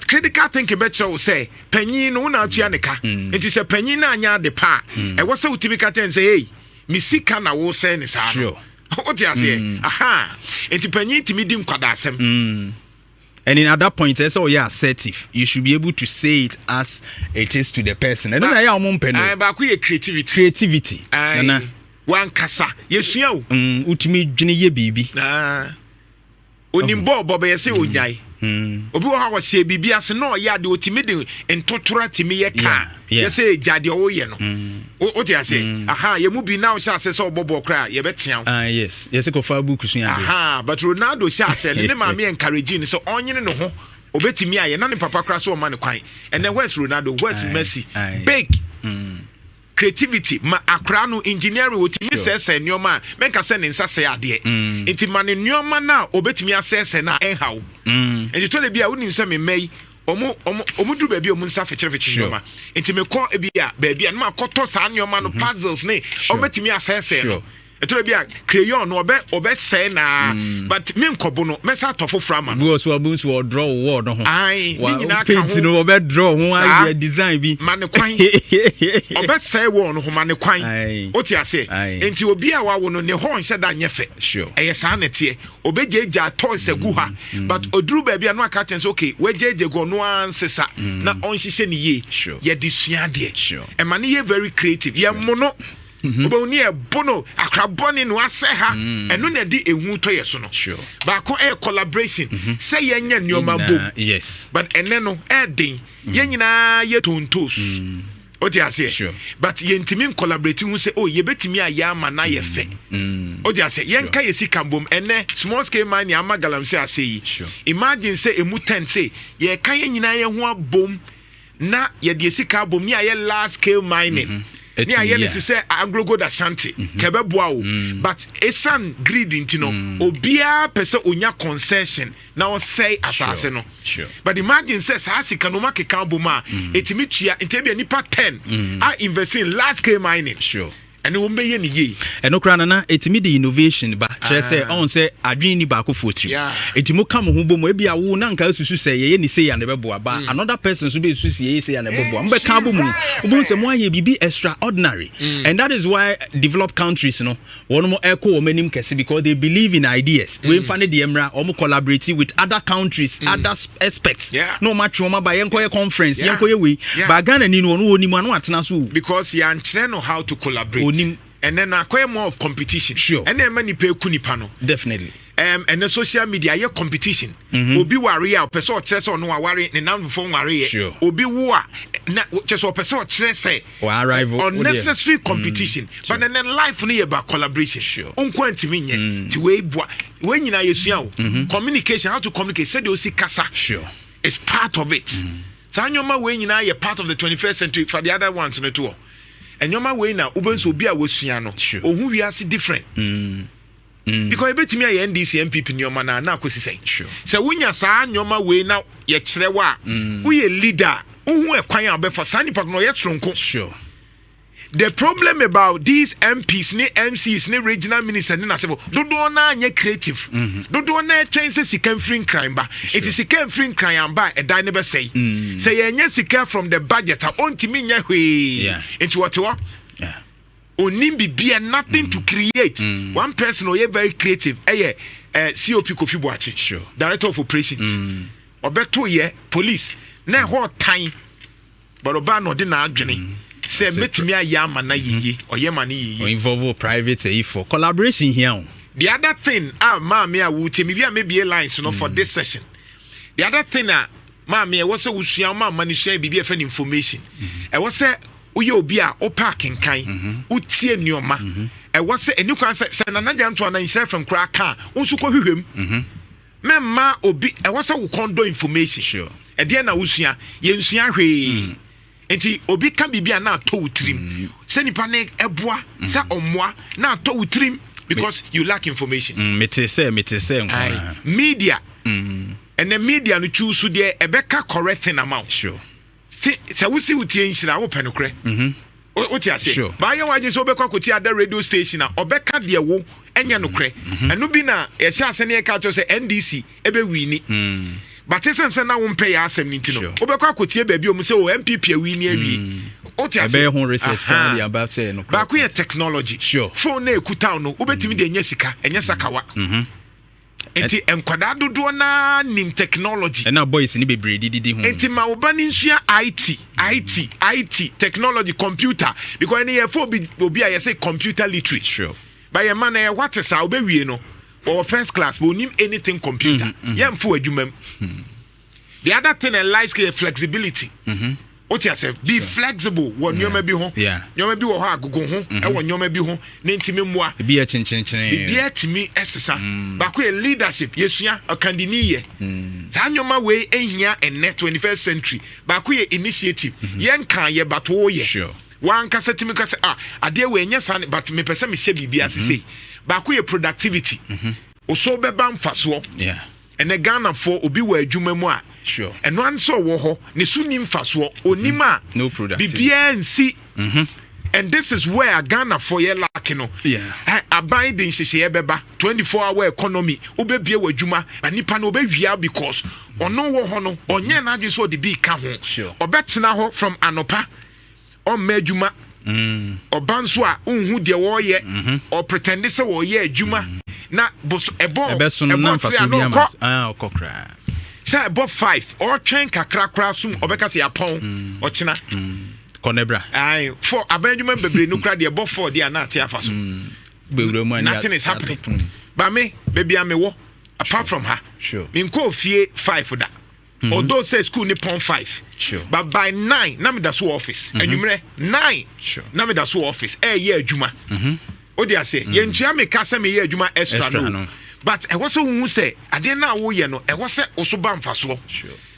but critical thinking better will say penny no na tua ne ka it is a penny na anya de pa e wo say utibika ten say hey me sika na wo say ne sa no what you say aha it penny timi di nkwada asem. And in at that point, so you're assertive. You should be able to say it as it is to the person. I don't know how mum pen. But we creativity. One kasa. Yes, you. Ultimate Junior baby. Onimbo Bobby, I say, Ujai. Obi wa wa se bibia se no ya de otimi en totora timi ye ka ye say jade o ye no o ti ase aha ye mu bi now sha se so bobo kra ye betia yes ko fa book su ya aha but Ronaldo sha se ne ma me encourage ni so onyene no ho obetimi aye na ne papa kra so o ma ne kwan and then where's Ronaldo where's Messi big creativity ma akra no engineering otimi se nyoma menka se ne nsa se ade enti ma ne nyoma na obetimi asese na enhaw enti to le bia wonim se me mai omu du baabi omu nsa fechire nyoma enti me ko bia baabi na ma koto sa nyoma no puzzles ne obetimi asese no etoro bia crayon no obe say na but me nkobo no me sa tofo frama no so abunsu o draw word no ho ai ni nyina ka ho no obe draw ho idea design bi mane kwan obe say word no ho mane kwan o ti ase enti obi a wa wo no ne ho nhyɛ da nyefe eye sa na tie obe jeja toys egu ha but oduru ba bia no aka ten say okay we jeje go no ansesa na on hyehyɛ ne ye ye disua de e mane ye very creative ye mono obo ni e bono akrabone no ase ha eno na di ehu to yeso no ba ko e collaboration say ye nya nyoma bom yes but ene no e den ye nyina ye tontos o ti ase but ye ntimi collaborate hu say oh ye betimi ayama na ye fe o ti ase ye nka ye sika bom ene small scale mine ama galamse ase yi imagine say emu 10 say ye ka ye nyina ye ho abom na ye de sika bom ni aye large scale mining ni aye to say Anglo Gold Ashanti kebeboa o but esan greed intino obia pese onya concession na o say asase no but imagine say asika no makeka boma etimi tua intebia nipa 10 are investing in large scale mining and we may ye and no crana na etimi the innovation ba chere say on say adwin ni ba ko fotri etimo kam ho bom e bia wo na nka susu say ye ni say ya ne beboa ba another person so be susu ye say ya ne beboa mbe ka bom obo say mo aye bibi extraordinary and that is why developed countries no one mo echo o manim kese because they believe in ideas we find the emra o mo collaborate with other countries other aspects no match o ma ba yen ko conference yen ko ye we ba Ghana ni no oni mu anu atena so because you know how to collaborate and then acquire more of competition and then many pay kunipa no definitely and the social media ye competition obi ware a person kire say no ware ne nam fo ware obi wo a na so person kire say unnecessary competition but then life no ye ba collaboration onko antimi nye ti we bua we nyina yesua o communication how to communicate say the osi kasa it's part of it sanyoma we nyina ye part of the 21st century for the other ones no too and nyoma we na ubenso obi a wosua no ohu wiase different because ebetimi aye NDC MPP nyoma na akosi say say wonya saa nyoma we na ye kire wa wo ye leader ohu ekwan abefa saa nipa no ye stronko the problem about these MPs ne MCs ne regional ministers ne nasebo dodo na anye creative dodo na twen say sika free crime ba it is sika free crime ba e dan ne be say say anye sika from the budget a ontimi nya hwe into what onim bibia nothing to create one person or very creative COP Kofi Boachi director of operations obeto ye police na ho tan but oba no de na adwene say metimi ayama na yiye oyema na yiye involve private for collaboration here. The other thing ma me a wuti me maybe lines no for this session. The other thing ma me was say usua ma mani share bibi friend information e was say uye obi a o parking kan utie nioma e was say enu kan say na Jantuah na Nhyira from kra kan unsu ko hwehwem memma obi e was say wo kondo information e de na usua ye nsua hwe enti obi ka bibia na to utrim se nipa na eboa se omwa na to utrim because you lack information mete say media and the media no choose there ebeka correct thing amount say we see utie Nhyira wo penokre what you say ba ye waje so obeka koti ada radio station na obeka de wo enya nokre eno bi na ye sha ase na ye ka to say NDC ebe wini but essence na wo mpɛ ya asɛm ni ntino wobɛkɔ akotie baabi o mu sɛ o MPP awi ni awi o ti ase ho research kan dia about say no ba ko yɛ technology phone na ekuta no wobɛtimi de nya sika enya sakawa enti enkwada dodo na nim technology na boys ni bebre didi ho enti ma wo ba ni nsua IT technology computer because any obi a say computer literate by a man what is how be no or first class but nim anything computer yemfo adwumam the other thing in life is flexibility what you say be flexible when you may be home you may be wo ha agogo ho e wo nyoma bi ho na ntimi moa bi e chinchin bi e timi esesa ba ko leadership yesua akandini ye za nyoma we ehia enne 21st century ba ko initiative yen kan ye bato ye wan kasa timi kasa ade we enya san but me pese me hye bibia sese ba ko productivity oso beba mfaso ene Ghana for obi wa adwuma mu a eno anso wo ho ne suni mfaso onima no productivity bibia nsi and this is where Ghana for ye lack no abai din hye beba 24-hour economy obebie wa adwuma anipa no obewia because ono wo ho no onye na adwe so de bi ka ho obetena ho from anopa on medjuma obanso a unhu de wo ye or pretend say wo ye adwuma na bos ebo na mfaso bi ama okokra say ebo 5 or twen kakra sum obeka say yapon ochina konebra ai for abadwuma bebre no kra de ebo 4 de na ate afa so nothing is happening but me baby am wo apart from her me ko fie 5 da although say school ni pon 5 but by 9 na me da so office anwumre 9 na me da so office ye adwuma o dey say ye ntua me ka say me ye adwuma extra no but e was hu say ade na wo ye no e was say oso ba mfaso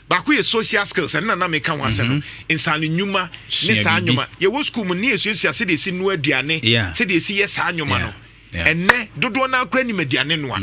ba ko ye social skills na me ka ho ase no insane nyuma ne sa nyuma ye wo school mu ne esuasia se de si no aduane se de si ye sa nyuma no enne dodo na akra ni aduane no a